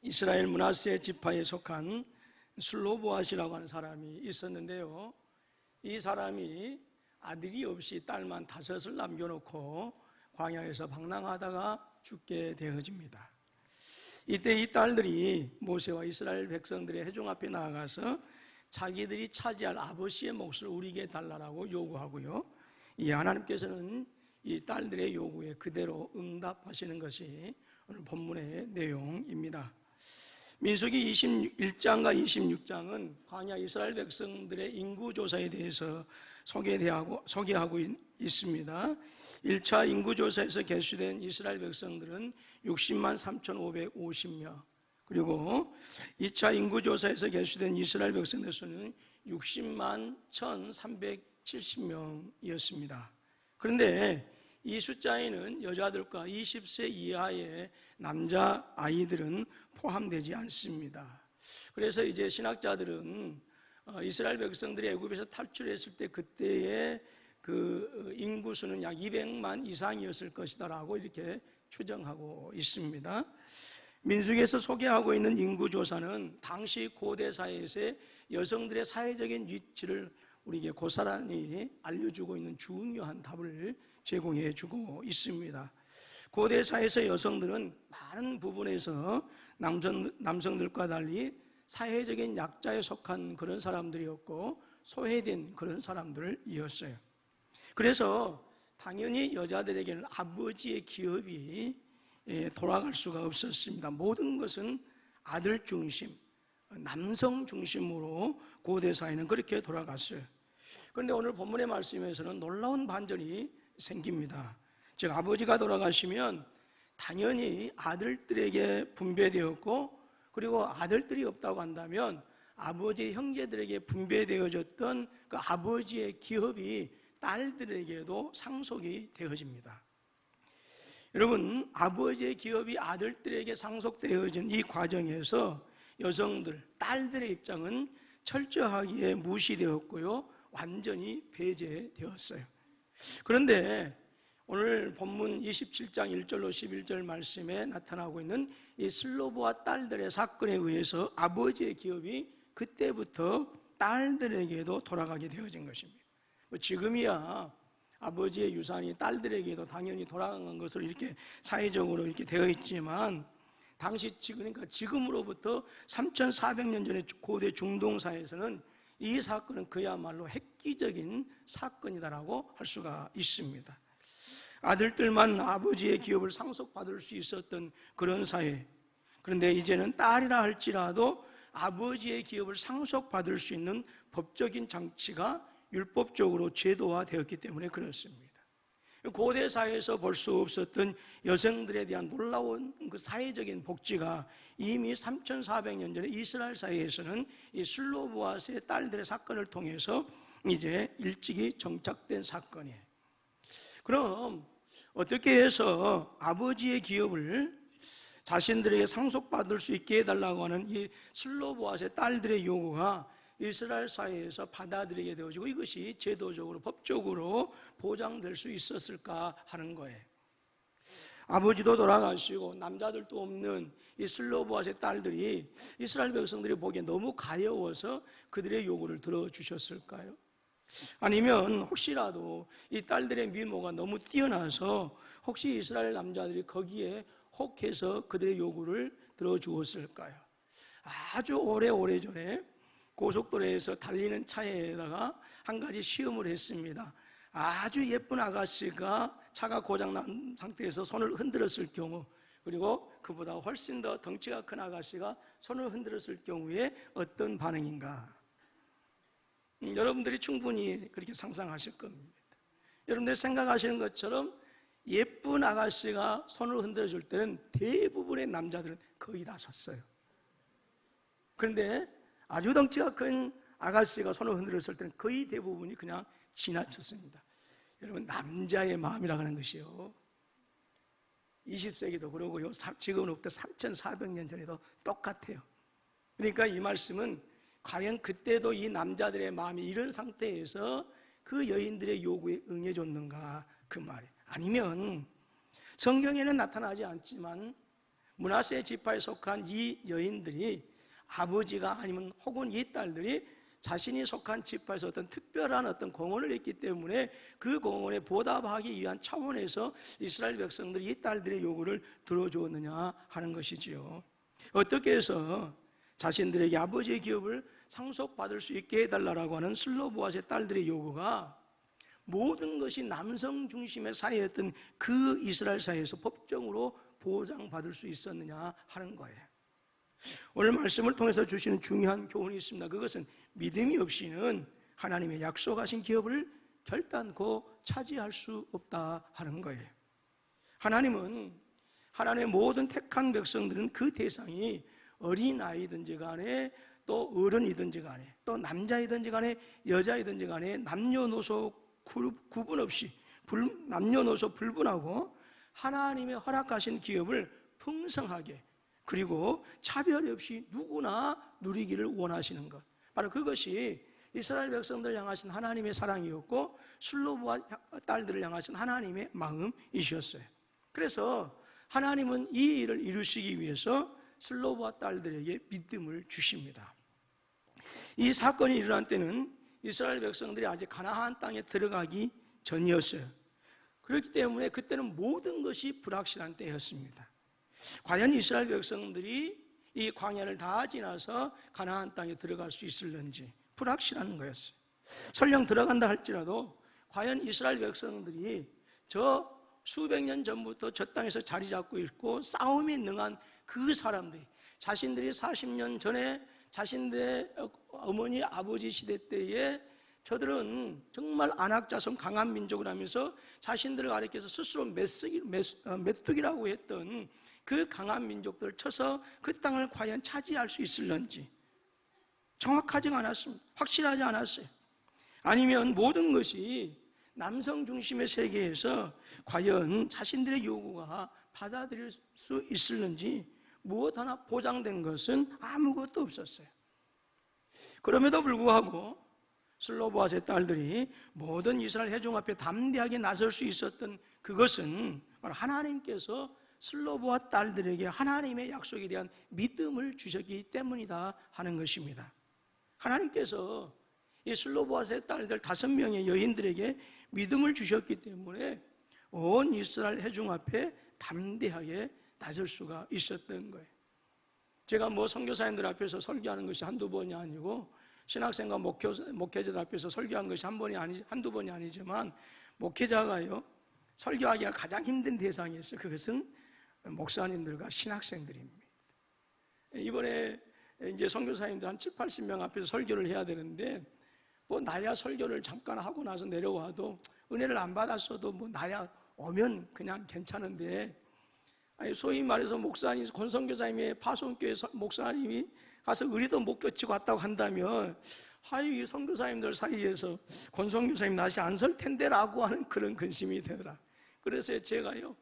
이스라엘 므낫세 지파에 속한 슬로보앗이라고 하는 사람이 있었는데요. 이 사람이 아들이 없이 딸만 5을 남겨놓고 광야에서 방랑하다가 죽게 되어집니다. 이때 이 딸들이 모세와 이스라엘 백성들의 회중 앞에 나아가서 자기들이 차지할 아버지의 몫을 우리에게 해달라고 요구하고요. 이 하나님께서는 이 딸들의 요구에 그대로 응답하시는 것이 오늘 본문의 내용입니다. 민수기 21장과 26장은 광야 이스라엘 백성들의 인구조사에 대해서 소개하고 있습니다. 1차 인구조사에서 개수된 이스라엘 백성들은 60만 3,550명, 그리고 2차 인구조사에서 개수된 이스라엘 백성들 수는 60만 1,370명이었습니다. 그런데 이 숫자에는 여자들과 20세 이하의 남자아이들은 포함되지 않습니다. 그래서 이제 신학자들은 이스라엘 백성들이 애굽에서 탈출했을 때 그때의 그 인구수는 약 200만 이상이었을 것이다라고 이렇게 추정하고 있습니다. 민수기에서 소개하고 있는 인구조사는 당시 고대 사회에서의 여성들의 사회적인 위치를 우리에게 고스란히 알려주고 있는 중요한 답을 제공해 주고 있습니다. 고대 사회에서 여성들은 많은 부분에서 남성들과 달리 사회적인 약자에 속한 그런 사람들이었고 소외된 그런 사람들이었어요. 그래서 당연히 여자들에게는 아버지의 기업이 돌아갈 수가 없었습니다. 모든 것은 아들 중심, 남성 중심으로 고대 사회는 그렇게 돌아갔어요. 그런데 오늘 본문의 말씀에서는 놀라운 반전이 생깁니다. 즉 아버지가 돌아가시면 당연히 아들들에게 분배되었고, 그리고 아들들이 없다고 한다면 아버지의 형제들에게 분배되어졌던 그 아버지의 기업이 딸들에게도 상속이 되어집니다. 여러분, 아버지의 기업이 아들들에게 상속되어진 이 과정에서 여성들, 딸들의 입장은 철저하게 무시되었고요, 완전히 배제되었어요. 그런데 오늘 본문 27장 1절로 11절 말씀에 나타나고 있는 이 슬로보와 딸들의 사건에 의해서 아버지의 기업이 그때부터 딸들에게도 돌아가게 되어진 것입니다. 지금이야 아버지의 유산이 딸들에게도 당연히 돌아간 것으로 이렇게 사회적으로 이렇게 되어 있지만, 당시 그러니까 지금으로부터 3,400년 전의 고대 중동사에서는 이 사건은 그야말로 획기적인 사건이다라고 할 수가 있습니다. 아들들만 아버지의 기업을 상속받을 수 있었던 그런 사회, 그런데 이제는 딸이라 할지라도 아버지의 기업을 상속받을 수 있는 법적인 장치가 율법적으로 제도화되었기 때문에 그렇습니다. 고대 사회에서 볼 수 없었던 여성들에 대한 놀라운 그 사회적인 복지가 이미 3,400년 전에 이스라엘 사회에서는 이 슬로보앗의 딸들의 사건을 통해서 이제 일찍이 정착된 사건이에요. 그럼 어떻게 해서 아버지의 기업을 자신들에게 상속받을 수 있게 해달라고 하는 이 슬로보앗의 딸들의 요구가 이스라엘 사회에서 받아들이게 되어지고 이것이 제도적으로 법적으로 보장될 수 있었을까 하는 거예요. 아버지도 돌아가시고 남자들도 없는 이 슬로보앗의 딸들이 이스라엘 백성들이 보기에 너무 가여워서 그들의 요구를 들어주셨을까요? 아니면 혹시라도 이 딸들의 미모가 너무 뛰어나서 혹시 이스라엘 남자들이 거기에 혹해서 그들의 요구를 들어주었을까요? 아주 오래전에 고속도로에서 달리는 차에다가 한 가지 시험을 했습니다. 아주 예쁜 아가씨가 차가 고장난 상태에서 손을 흔들었을 경우, 그리고 그보다 훨씬 더 덩치가 큰 아가씨가 손을 흔들었을 경우에 어떤 반응인가? 여러분들이 충분히 그렇게 상상하실 겁니다. 여러분들이 생각하시는 것처럼 예쁜 아가씨가 손을 흔들어줄 때는 대부분의 남자들은 거의 다 섰어요. 그런데 아주 덩치가 큰 아가씨가 손을 흔들었을 때는 거의 대부분이 그냥 지나쳤습니다. 여러분, 남자의 마음이라고 하는 것이요, 20세기도 그러고요, 지금으로부터 3,400년 전에도 똑같아요. 그러니까 이 말씀은 과연 그때도 이 남자들의 마음이 이런 상태에서 그 여인들의 요구에 응해줬는가 그 말이에요. 아니면 성경에는 나타나지 않지만 므낫세 지파에 속한 이 여인들이 아버지가 아니면 혹은 이 딸들이 자신이 속한 지파에서 어떤 특별한 어떤 공헌을 했기 때문에 그 공헌에 보답하기 위한 차원에서 이스라엘 백성들이 이 딸들의 요구를 들어주었느냐 하는 것이지요. 어떻게 해서 자신들에게 아버지의 기업을 상속받을 수 있게 해달라고 하는 슬로보아스의 딸들의 요구가 모든 것이 남성 중심의 사회였던 그 이스라엘 사회에서 법정으로 보장받을 수 있었느냐 하는 거예요. 오늘 말씀을 통해서 주시는 중요한 교훈이 있습니다. 그것은 믿음이 없이는 하나님의 약속하신 기업을 결단코 차지할 수 없다 하는 거예요. 하나님은 하나님의 모든 택한 백성들은 그 대상이 어린아이든지 간에 또 어른이든지 간에 또 남자이든지 간에 여자이든지 간에 남녀노소 구분 없이 남녀노소 불분하고 하나님의 허락하신 기업을 풍성하게 그리고 차별 없이 누구나 누리기를 원하시는 것, 바로 그것이 이스라엘 백성들을 향하신 하나님의 사랑이었고 슬로보아 딸들을 향하신 하나님의 마음이셨어요. 그래서 하나님은 이 일을 이루시기 위해서 슬로보아 딸들에게 믿음을 주십니다. 이 사건이 일어난 때는 이스라엘 백성들이 아직 가나안 땅에 들어가기 전이었어요. 그렇기 때문에 그때는 모든 것이 불확실한 때였습니다. 과연 이스라엘 백성들이 이 광야를 다 지나서 가나안 땅에 들어갈 수 있을는지 불확실한 거였어요. 설령 들어간다 할지라도 과연 이스라엘 백성들이 저 수백 년 전부터 저 땅에서 자리 잡고 있고 싸움에 능한 그 사람들이 자신들이 40년 전에 자신들의 어머니 아버지 시대 때에 저들은 정말 안악자손 강한 민족을 하면서 자신들을 가리켜서 스스로 메뚜기라고 했던 그 강한 민족들을 쳐서 그 땅을 과연 차지할 수 있을런지 정확하지가 않았습니다. 확실하지 않았어요. 아니면 모든 것이 남성 중심의 세계에서 과연 자신들의 요구가 받아들일 수 있을는지 무엇 하나 보장된 것은 아무것도 없었어요. 그럼에도 불구하고 슬로보아스의 딸들이 모든 이스라엘 회중 앞에 담대하게 나설 수 있었던 그것은 바로 하나님께서 슬로보아 딸들에게 하나님의 약속에 대한 믿음을 주셨기 때문이다 하는 것입니다. 하나님께서 이 슬로보아스의 딸들 5명의 여인들에게 믿음을 주셨기 때문에 온 이스라엘 회중 앞에 담대하게 나설 수가 있었던 거예요. 제가 선교사님들 앞에서 설교하는 것이 한두 번이 아니고 신학생과 목회자들 앞에서 설교한 것이 한두 번이 아니지만 목회자가요 설교하기가 가장 힘든 대상이 있어요. 그것은 목사님들과 신학생들입니다. 이번에 이제 선교사님들 한 70-80명 앞에서 설교를 해야 되는데 나야 설교를 잠깐 하고 나서 내려와도 은혜를 안 받았어도 나야 오면 그냥 괜찮은데 소위 말해서 목사님, 권선교사님의 파송교회 목사님이 가서 의리도 못 껴치고 왔다고 한다면 이 선교사님들 사이에서 권선교사님 낯이 안 설 텐데라고 하는 그런 근심이 되더라. 그래서 제가요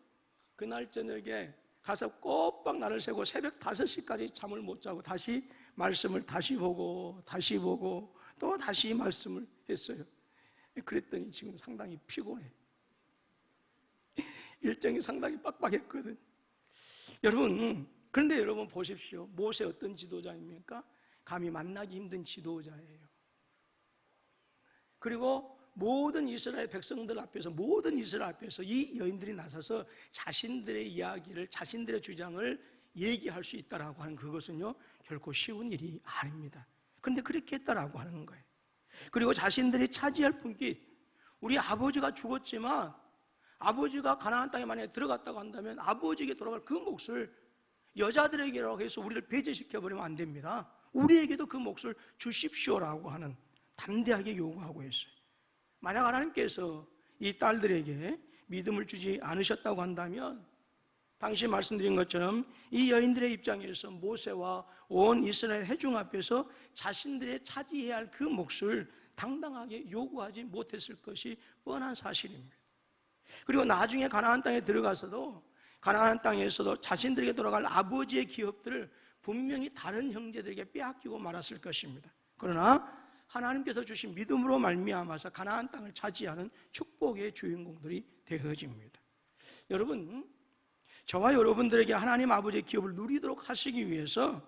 그날 저녁에 가서 꼬박 날을 새고 새벽 5시까지 잠을 못 자고 다시 말씀을 다시 보고 또 다시 말씀을 했어요. 그랬더니 지금 상당히 피곤해. 일정이 상당히 빡빡했거든. 그런데 여러분 보십시오. 모세 어떤 지도자입니까? 감히 만나기 힘든 지도자예요. 그리고 모든 이스라엘 백성들 앞에서 이 여인들이 나서서 자신들의 이야기를 자신들의 주장을 얘기할 수 있다라고 하는 그것은요 결코 쉬운 일이 아닙니다. 그런데 그렇게 했다라고 하는 거예요. 그리고 자신들이 차지할 분깃, 우리 아버지가 죽었지만 아버지가 가나안 땅에 만약에 들어갔다고 한다면 아버지에게 돌아갈 그 몫을 여자들에게라고 해서 우리를 배제시켜버리면 안 됩니다. 우리에게도 그 몫을 주십시오라고 하는 담대하게 요구하고 있어요. 만약 하나님께서 이 딸들에게 믿음을 주지 않으셨다고 한다면 당시 말씀드린 것처럼 이 여인들의 입장에서 모세와 온 이스라엘 회중 앞에서 자신들의 차지해야 할 그 몫을 당당하게 요구하지 못했을 것이 뻔한 사실입니다. 그리고 나중에 가나안 땅에 들어가서도 가나안 땅에서도 자신들에게 돌아갈 아버지의 기업들을 분명히 다른 형제들에게 빼앗기고 말았을 것입니다. 그러나 하나님께서 주신 믿음으로 말미암아서 가나안 땅을 차지하는 축복의 주인공들이 되어집니다. 여러분, 저와 여러분들에게 하나님 아버지의 기업을 누리도록 하시기 위해서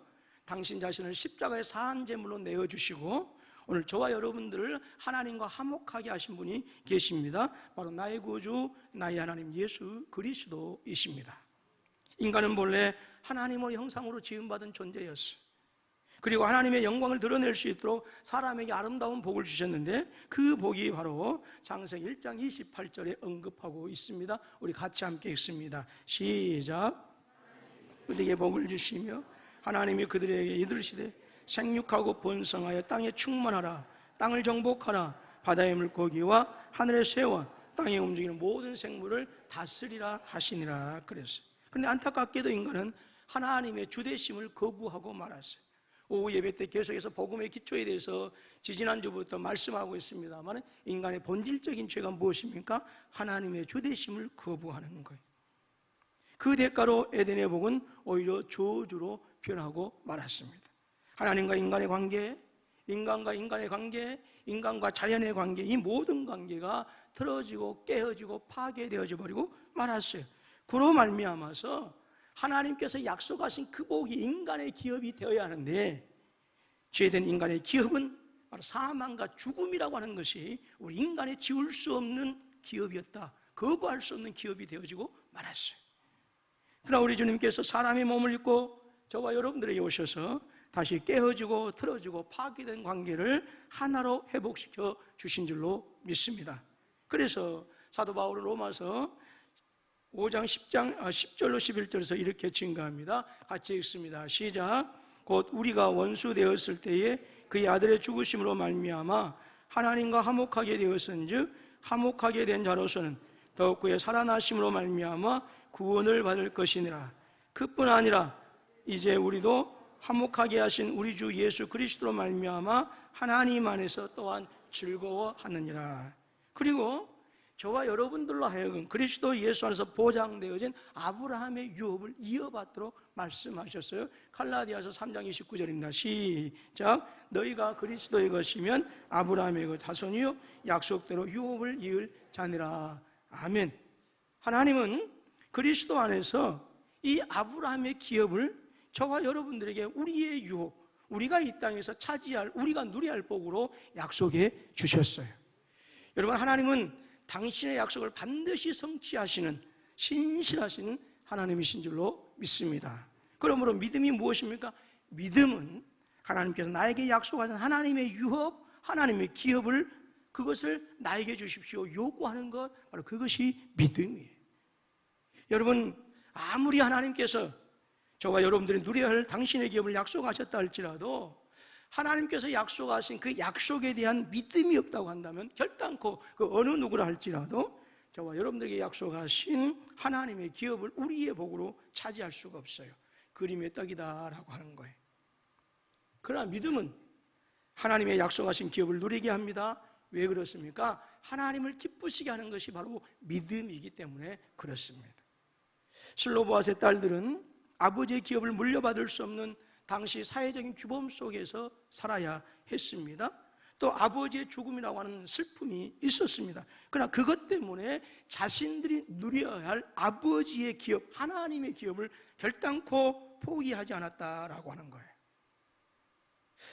당신 자신을 십자가의 사한제물로 내어주시고 오늘 저와 여러분들을 하나님과 화목하게 하신 분이 계십니다. 바로 나의 구주, 나의 하나님 예수 그리스도이십니다. 인간은 본래 하나님의 형상으로 지음받은 존재였어요. 그리고 하나님의 영광을 드러낼 수 있도록 사람에게 아름다운 복을 주셨는데 그 복이 바로 창세기 1장 28절에 언급하고 있습니다. 우리 같이 함께 읽습니다. 시작. 그들에게 복을 주시며 하나님이 그들에게 이르시되 생육하고 번성하여 땅에 충만하라. 땅을 정복하라. 바다의 물고기와 하늘의 새와 땅에 움직이는 모든 생물을 다스리라 하시니라 그랬어요. 그런데 안타깝게도 인간은 하나님의 주되심을 거부하고 말았어요. 오후 예배 때 계속해서 복음의 기초에 대해서 지지난주부터 말씀하고 있습니다만 인간의 본질적인 죄가 무엇입니까? 하나님의 주되심을 거부하는 거예요. 그 대가로 에덴의 복은 오히려 저주로 변하고 말았습니다. 하나님과 인간의 관계, 인간과 인간의 관계, 인간과 자연의 관계, 이 모든 관계가 틀어지고 깨어지고 파괴되어져 버리고 말았어요. 그로 말미암아서 하나님께서 약속하신 그 복이 인간의 기업이 되어야 하는데 죄된 인간의 기업은 바로 사망과 죽음이라고 하는 것이 우리 인간의 지울 수 없는 기업이었다. 거부할 수 없는 기업이 되어지고 말았어요. 그러나 우리 주님께서 사람의 몸을 입고 저와 여러분들에게 오셔서 다시 깨어지고 틀어지고 파괴된 관계를 하나로 회복시켜 주신 줄로 믿습니다. 그래서 사도 바울은 로마서 5장 10절로 11절에서 이렇게 증거합니다. 같이 읽습니다. 시작. 곧 우리가 원수 되었을 때에 그의 아들의 죽으심으로 말미암아 하나님과 화목하게 되었은즉 화목하게 된 자로서는 더욱 그의 살아나심으로 말미암아 구원을 받을 것이니라. 그뿐 아니라 이제 우리도 화목하게 하신 우리 주 예수 그리스도로 말미암아 하나님 안에서 또한 즐거워하느니라. 그리고 저와 여러분들로 하여금 그리스도 예수 안에서 보장되어진 아브라함의 유업을 이어받도록 말씀하셨어요. 갈라디아서 3장 29절입니다. 시작. 너희가 그리스도의 것이면 아브라함의 그 자손이요 약속대로 유업을 이을 자니라. 아멘. 하나님은 그리스도 안에서 이 아브라함의 기업을 저와 여러분들에게 우리의 유업, 우리가 이 땅에서 차지할, 우리가 누려야 할 복으로 약속해 주셨어요. 여러분, 하나님은 당신의 약속을 반드시 성취하시는 신실하신 하나님이신 줄로 믿습니다. 그러므로 믿음이 무엇입니까? 믿음은 하나님께서 나에게 약속하신 하나님의 유업, 하나님의 기업을 그것을 나에게 주십시오 요구하는 것, 바로 그것이 믿음이에요. 여러분, 아무리 하나님께서 저와 여러분들이 누려야 할 당신의 기업을 약속하셨다 할지라도 하나님께서 약속하신 그 약속에 대한 믿음이 없다고 한다면 결단코 그 어느 누구라 할지라도 저와 여러분들에게 약속하신 하나님의 기업을 우리의 복으로 차지할 수가 없어요. 그림의 떡이다라고 하는 거예요. 그러나 믿음은 하나님의 약속하신 기업을 누리게 합니다. 왜 그렇습니까? 하나님을 기쁘시게 하는 것이 바로 믿음이기 때문에 그렇습니다. 슬로보아스의 딸들은 아버지의 기업을 물려받을 수 없는 당시 사회적인 규범 속에서 살아야 했습니다. 또 아버지의 죽음이라고 하는 슬픔이 있었습니다. 그러나 그것 때문에 자신들이 누려야 할 아버지의 기업, 하나님의 기업을 결단코 포기하지 않았다라고 하는 거예요.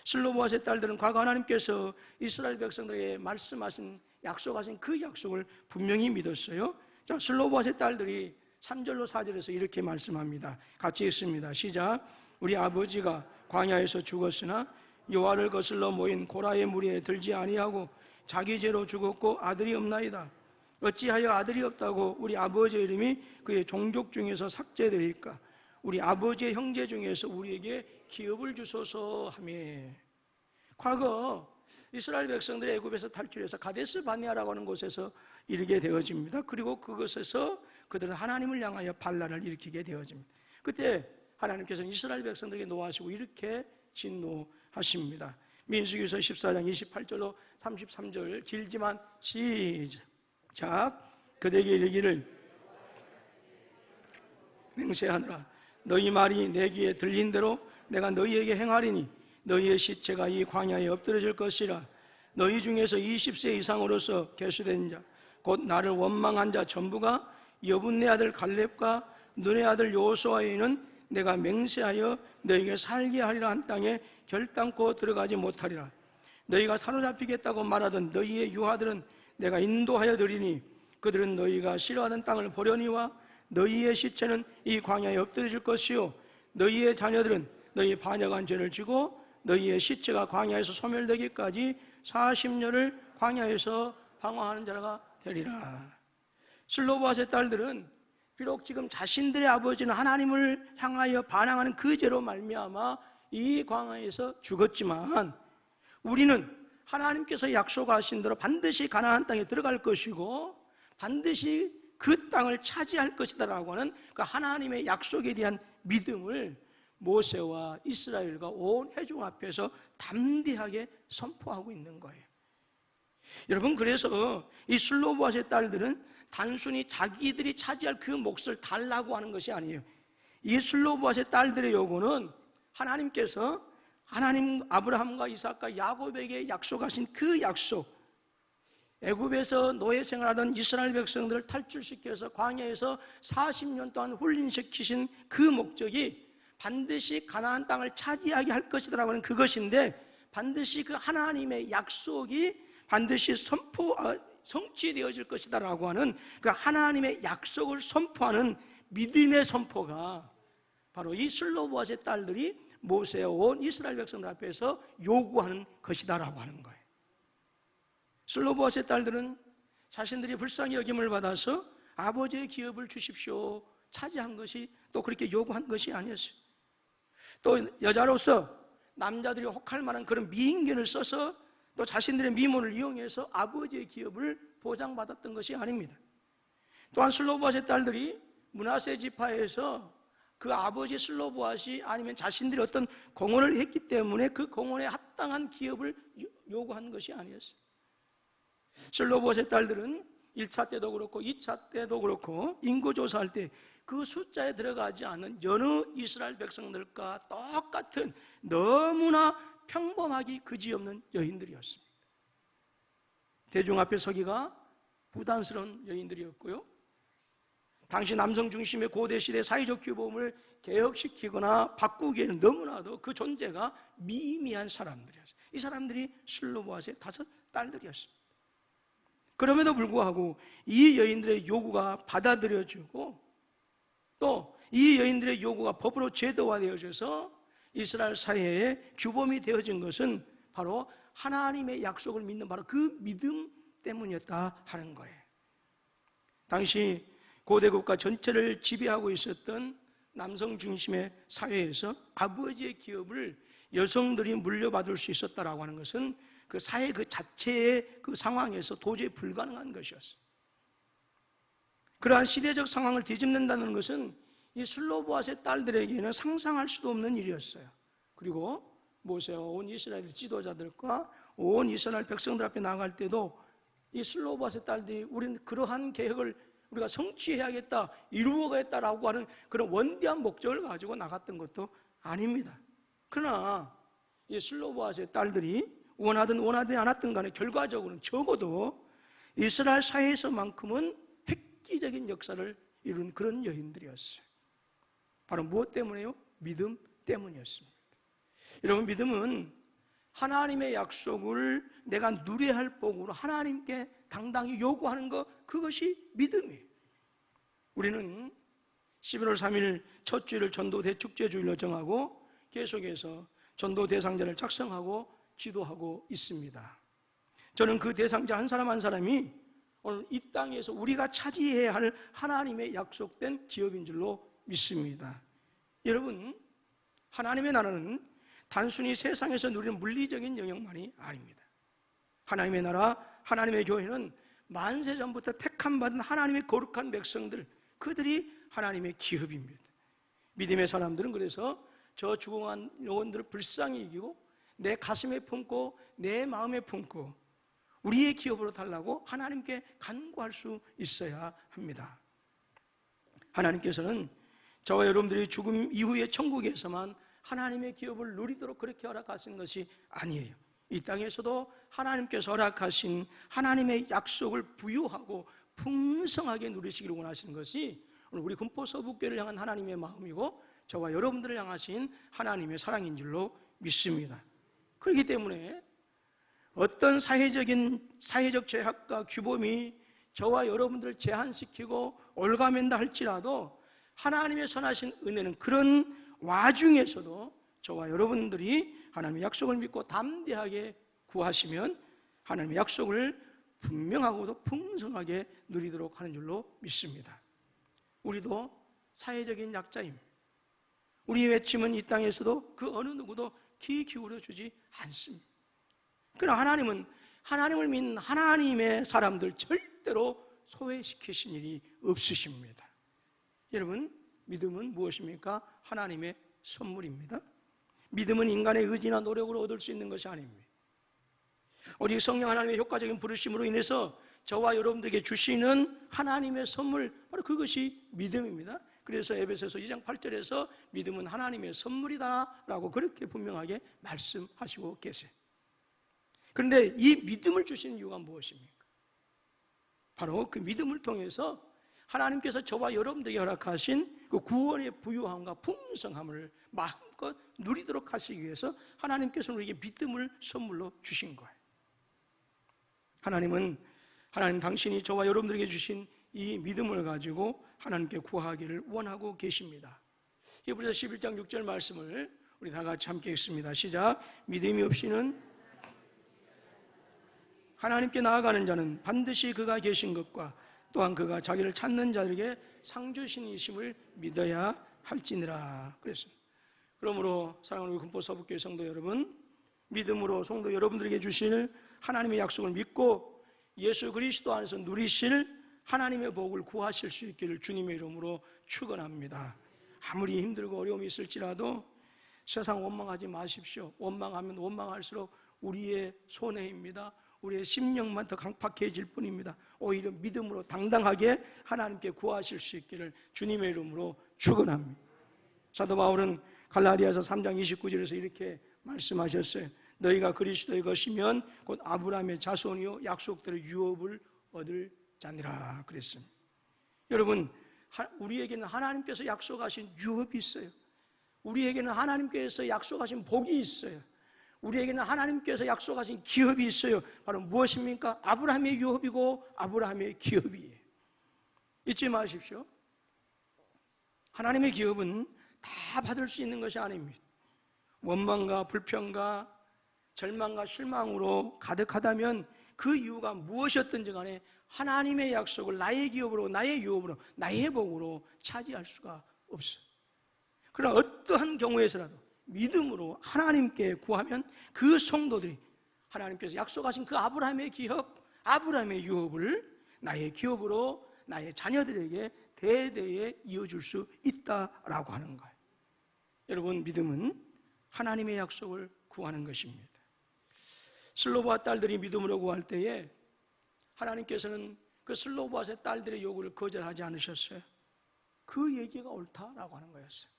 슬로보아스의 딸들은 과거 하나님께서 이스라엘 백성들에게 말씀하신, 약속하신 그 약속을 분명히 믿었어요. 자, 슬로보아스의 딸들이 3절로 4절에서 이렇게 말씀합니다. 같이 읽습니다. 시작. 우리 아버지가 광야에서 죽었으나 여호와를 거슬러 모인 고라의 무리에 들지 아니하고 자기 죄로 죽었고 아들이 없나이다. 어찌하여 아들이 없다고 우리 아버지의 이름이 그의 종족 중에서 삭제되리까? 우리 아버지의 형제 중에서 우리에게 기업을 주소서 하며. 과거 이스라엘 백성들이 애굽에서 탈출해서 가데스 바네아라고 하는 곳에서 이르게 되어집니다. 그리고 그곳에서 그들은 하나님을 향하여 반란을 일으키게 되어집니다. 그때 하나님께서는 이스라엘 백성들에게 노하시고 이렇게 진노하십니다. 민수기서 14장 28절로 33절 길지만 시작. 그대에게 이르기를 맹세하노라. 너희 말이 내 귀에 들린 대로 내가 너희에게 행하리니 너희의 시체가 이 광야에 엎드려질 것이라. 너희 중에서 20세 이상으로서 계수된 자 곧 나를 원망한 자 전부가 여분네 아들 갈렙과 눈의 아들 여호수아에는 내가 맹세하여 너희에게 살게 하리라 한 땅에 결단코 들어가지 못하리라. 너희가 사로잡히겠다고 말하던 너희의 유하들은 내가 인도하여 드리니 그들은 너희가 싫어하는 땅을 보려니와 너희의 시체는 이 광야에 엎드려질 것이요 너희의 자녀들은 너희 반역한 죄를 지고 너희의 시체가 광야에서 소멸되기까지 40년을 광야에서 방황하는 자가 되리라. 슬로보아스의 딸들은 비록 지금 자신들의 아버지는 하나님을 향하여 반항하는 그 죄로 말미암아 이 광야에서 죽었지만 우리는 하나님께서 약속하신 대로 반드시 가나안 땅에 들어갈 것이고 반드시 그 땅을 차지할 것이다 라고 하는 그 하나님의 약속에 대한 믿음을 모세와 이스라엘과 온 회중 앞에서 담대하게 선포하고 있는 거예요. 여러분, 그래서 이 슬로보아스의 딸들은 단순히 자기들이 차지할 그 몫을 달라고 하는 것이 아니에요. 이 슬로보아스의 딸들의 요구는 하나님께서 하나님 아브라함과 이삭과 야곱에게 약속하신 그 약속, 애굽에서 노예 생활하던 이스라엘 백성들을 탈출시켜서 광야에서 40년 동안 훈련시키신 그 목적이 반드시 가나안 땅을 차지하게 할 것이라고 하는 그것인데 반드시 그 하나님의 약속이 반드시 성취되어질 것이다라고 하는 그 하나님의 약속을 선포하는 믿음의 선포가 바로 이 슬로보아스의 딸들이 모세와 온 이스라엘 백성들 앞에서 요구하는 것이다라고 하는 거예요. 슬로보아스의 딸들은 자신들이 불쌍히 여김을 받아서 아버지의 기업을 주십시오 차지한 것이 또 그렇게 요구한 것이 아니었어요. 또 여자로서 남자들이 혹할 만한 그런 미인견을 써서 또 자신들의 미모를 이용해서 아버지의 기업을 보장받았던 것이 아닙니다. 또한 슬로보아스의 딸들이 므낫세 지파에서 그 아버지 슬로보아스이 아니면 자신들이 어떤 공헌을 했기 때문에 그 공헌에 합당한 기업을 요구한 것이 아니었어요. 슬로보아스의 딸들은 1차 때도 그렇고 2차 때도 그렇고 인구조사할 때 그 숫자에 들어가지 않는 여느 이스라엘 백성들과 똑같은 너무나 평범하기 그지없는 여인들이었습니다. 대중 앞에 서기가 부담스러운 여인들이었고요. 당시 남성 중심의 고대시대 사회적 규범을 개혁시키거나 바꾸기에는 너무나도 그 존재가 미미한 사람들이었어요. 이 사람들이 슬로보아스의 5 딸들이었습니다. 그럼에도 불구하고 이 여인들의 요구가 받아들여지고 또 이 여인들의 요구가 법으로 제도화되어져서 이스라엘 사회에 규범이 되어진 것은 바로 하나님의 약속을 믿는 바로 그 믿음 때문이었다 하는 거예요. 당시 고대 국가 전체를 지배하고 있었던 남성 중심의 사회에서 아버지의 기업을 여성들이 물려받을 수 있었다라고 하는 것은 그 사회 그 자체의 그 상황에서 도저히 불가능한 것이었어요. 그러한 시대적 상황을 뒤집는다는 것은 이 슬로보아스의 딸들에게는 상상할 수도 없는 일이었어요. 그리고 모세와 온 이스라엘 지도자들과 온 이스라엘 백성들 앞에 나갈 때도 이 슬로보아스의 딸들이 우리는 그러한 계획을 우리가 성취해야겠다, 이루어가겠다라고 하는 그런 원대한 목적을 가지고 나갔던 것도 아닙니다. 그러나 이 슬로보아스의 딸들이 원하든 원하지 않았든 간에 결과적으로는 적어도 이스라엘 사회에서만큼은 획기적인 역사를 이룬 그런 여인들이었어요. 바로 무엇 때문에요? 믿음 때문이었습니다. 여러분, 믿음은 하나님의 약속을 내가 누려야 할 복으로 하나님께 당당히 요구하는 것, 그것이 믿음이에요. 우리는 11월 3일 첫 주일을 전도 대축제 주일로 정하고 계속해서 전도 대상자를 작성하고 기도하고 있습니다. 저는 그 대상자 한 사람 한 사람이 오늘 이 땅에서 우리가 차지해야 할 하나님의 약속된 기업인 줄로 믿습니다. 여러분, 하나님의 나라는 단순히 세상에서 누리는 물리적인 영역만이 아닙니다. 하나님의 나라, 하나님의 교회는 만세전부터 택함받은 하나님의 거룩한 백성들, 그들이 하나님의 기업입니다. 믿음의 사람들은 그래서 저 죽어간 영혼들을 불쌍히 이기고 내 가슴에 품고 내 마음에 품고 우리의 기업으로 달라고 하나님께 간구할 수 있어야 합니다. 하나님께서는 저와 여러분들이 죽음 이후의 천국에서만 하나님의 기업을 누리도록 그렇게 허락하신 것이 아니에요. 이 땅에서도 하나님께서 허락하신 하나님의 약속을 부유하고 풍성하게 누리시기를 원하시는 것이 오늘 우리 금포서북교를 향한 하나님의 마음이고 저와 여러분들을 향하신 하나님의 사랑인 줄로 믿습니다. 그렇기 때문에 어떤 사회적 제약과 규범이 저와 여러분들을 제한시키고 올가맨다 할지라도 하나님의 선하신 은혜는 그런 와중에서도 저와 여러분들이 하나님의 약속을 믿고 담대하게 구하시면 하나님의 약속을 분명하고도 풍성하게 누리도록 하는 줄로 믿습니다. 우리도 사회적인 약자입니다. 우리의 외침은 이 땅에서도 그 어느 누구도 귀 기울여 주지 않습니다. 그러나 하나님은 하나님을 믿는 하나님의 사람들 절대로 소외시키신 일이 없으십니다. 여러분, 믿음은 무엇입니까? 하나님의 선물입니다. 믿음은 인간의 의지나 노력으로 얻을 수 있는 것이 아닙니다. 오직 성령 하나님의 효과적인 부르심으로 인해서 저와 여러분들에게 주시는 하나님의 선물, 바로 그것이 믿음입니다. 그래서 에베소서 2장 8절에서 믿음은 하나님의 선물이다 라고 그렇게 분명하게 말씀하시고 계세요. 그런데 이 믿음을 주시는 이유가 무엇입니까? 바로 그 믿음을 통해서 하나님께서 저와 여러분들에게 허락하신 그 구원의 부유함과 풍성함을 마음껏 누리도록 하시기 위해서 하나님께서 우리에게 믿음을 선물로 주신 거예요. 하나님 당신이 저와 여러분들에게 주신 이 믿음을 가지고 하나님께 구하기를 원하고 계십니다. 히브리서 11장 6절 말씀을 우리 다 같이 함께 읽습니다. 시작. 믿음이 없이는 하나님께 나아가는 자는 반드시 그가 계신 것과 또한 그가 자기를 찾는 자들에게 상주신이심을 믿어야 할지니라 그랬습니다. 그러므로 사랑하는 금포 서북교회 성도 여러분, 믿음으로 성도 여러분들에게 주실 하나님의 약속을 믿고 예수 그리스도 안에서 누리실 하나님의 복을 구하실 수 있기를 주님의 이름으로 축원합니다. 아무리 힘들고 어려움이 있을지라도 세상 원망하지 마십시오. 원망하면 원망할수록 우리의 손해입니다. 우리의 심령만 더 강팍해질 뿐입니다. 오히려 믿음으로 당당하게 하나님께 구하실 수 있기를 주님의 이름으로 축원합니다. 사도 바울은 갈라디아서 3장 29절에서 이렇게 말씀하셨어요. 너희가 그리스도의 것이면 곧 아브라함의 자손이요 약속대로 유업을 얻을 자니라 그랬습니다. 여러분, 우리에게는 하나님께서 약속하신 유업이 있어요. 우리에게는 하나님께서 약속하신 복이 있어요. 우리에게는 하나님께서 약속하신 기업이 있어요. 바로 무엇입니까? 아브라함의 유업이고 아브라함의 기업이에요. 잊지 마십시오. 하나님의 기업은 다 받을 수 있는 것이 아닙니다. 원망과 불평과 절망과 실망으로 가득하다면 그 이유가 무엇이었든지 간에 하나님의 약속을 나의 기업으로, 나의 유업으로, 나의 복으로 차지할 수가 없어요. 그러나 어떠한 경우에서라도 믿음으로 하나님께 구하면 그 성도들이 하나님께서 약속하신 그 아브라함의 기업, 아브라함의 유업을 나의 기업으로 나의 자녀들에게 대대에 이어줄 수 있다라고 하는 거예요. 여러분, 믿음은 하나님의 약속을 구하는 것입니다. 슬로바와 딸들이 믿음으로 구할 때에 하나님께서는 그 슬로바의 딸들의 요구를 거절하지 않으셨어요. 그 얘기가 옳다라고 하는 거였어요.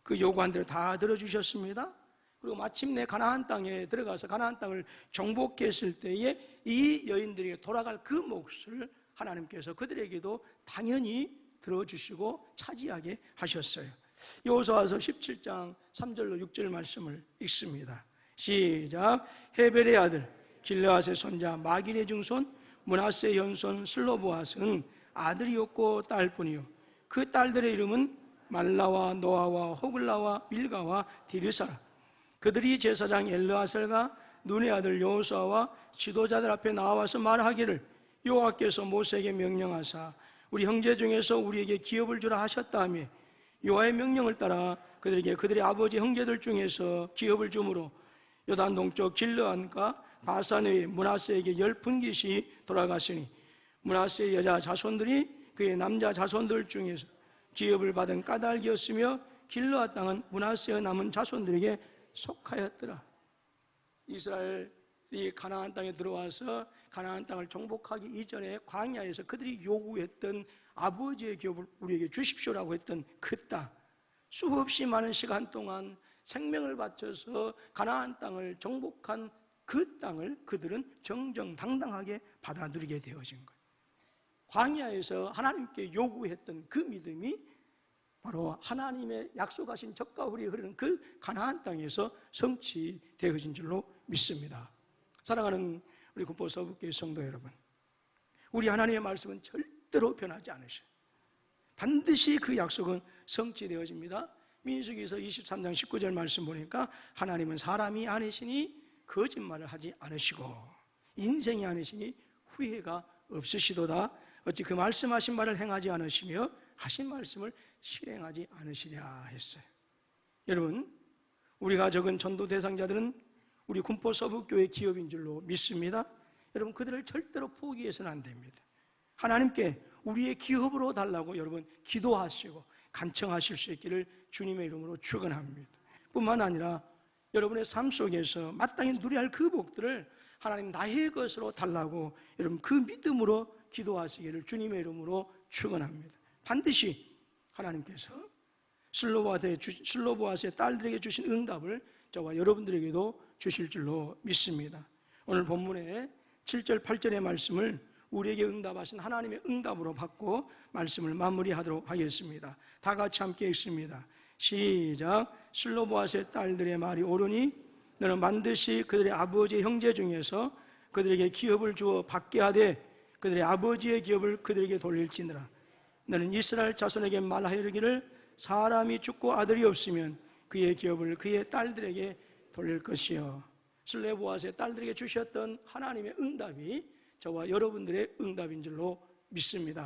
그 요구한 대로 다 들어주셨습니다. 그리고 마침내 가나안 땅에 들어가서 가나안 땅을 정복했을 때에 이 여인들에게 돌아갈 그 몫을 하나님께서 그들에게도 당연히 들어주시고 차지하게 하셨어요. 여호수아서 17장 3절로 6절 말씀을 읽습니다. 시작. 헤벨의 아들 길르앗의 손자 마길의 증손 므낫세의 현손 슬로보앗은 아들이었고 딸뿐이요 그 딸들의 이름은 말라와 노아와 호글라와 밀가와 디르사라. 그들이 제사장 엘르아셀과 눈의 아들 여호수아와 지도자들 앞에 나와서 말하기를 여호와께서 모세에게 명령하사 우리 형제 중에서 우리에게 기업을 주라 하셨다며 여호와의 명령을 따라 그들에게 그들의 아버지 형제들 중에서 기업을 주므로 요단 동쪽 길르앗과 바산의 므낫세에게 10분깃이 돌아갔으니 므낫세의 여자 자손들이 그의 남자 자손들 중에서 기업을 받은 까닭이었으며 길르앗 땅은 므낫세의 남은 자손들에게 속하였더라. 이스라엘이 가나안 땅에 들어와서 가나안 땅을 정복하기 이전에 광야에서 그들이 요구했던 아버지의 기업을 우리에게 주십시오라고 했던 그 땅, 수없이 많은 시간 동안 생명을 바쳐서 가나안 땅을 정복한 그 땅을 그들은 정정당당하게 받아 누리게 되어진 거예요. 광야에서 하나님께 요구했던 그 믿음이 바로 하나님의 약속하신 젖과 꿀이 흐르는 그 가나안 땅에서 성취되어진 줄로 믿습니다. 사랑하는 우리 군포 서북교회 성도 여러분, 우리 하나님의 말씀은 절대로 변하지 않으셔요. 반드시 그 약속은 성취되어집니다. 민수기서 23장 19절 말씀 보니까 하나님은 사람이 아니시니 거짓말을 하지 않으시고 인생이 아니시니 후회가 없으시도다. 어찌 그 말씀하신 말을 행하지 않으시며 하신 말씀을 실행하지 않으시랴 했어요. 여러분, 우리가 적은 전도 대상자들은 우리 군포 서북교회 기업인 줄로 믿습니다. 여러분, 그들을 절대로 포기해서는 안 됩니다. 하나님께 우리의 기업으로 달라고 여러분 기도하시고 간청하실 수 있기를 주님의 이름으로 축원합니다. 뿐만 아니라 여러분의 삶 속에서 마땅히 누려야 할 그 복들을 하나님 나의 것으로 달라고 여러분 그 믿음으로 기도하시기를 주님의 이름으로 축원합니다. 반드시 하나님께서 슬로보아스의 딸들에게 주신 응답을 저와 여러분들에게도 주실 줄로 믿습니다. 오늘 본문의 7절 8절의 말씀을 우리에게 응답하신 하나님의 응답으로 받고 말씀을 마무리하도록 하겠습니다. 다 같이 함께 읽습니다. 시작. 슬로보아스의 딸들의 말이 옳으니 너는 반드시 그들의 아버지의 형제 중에서 그들에게 기업을 주어 받게 하되 그들의 아버지의 기업을 그들에게 돌릴지니라. 너는 이스라엘 자손에게 말하여 이르기를 사람이 죽고 아들이 없으면 그의 기업을 그의 딸들에게 돌릴 것이요. 슬로보아스의 딸들에게 주셨던 하나님의 응답이 저와 여러분들의 응답인 줄로 믿습니다.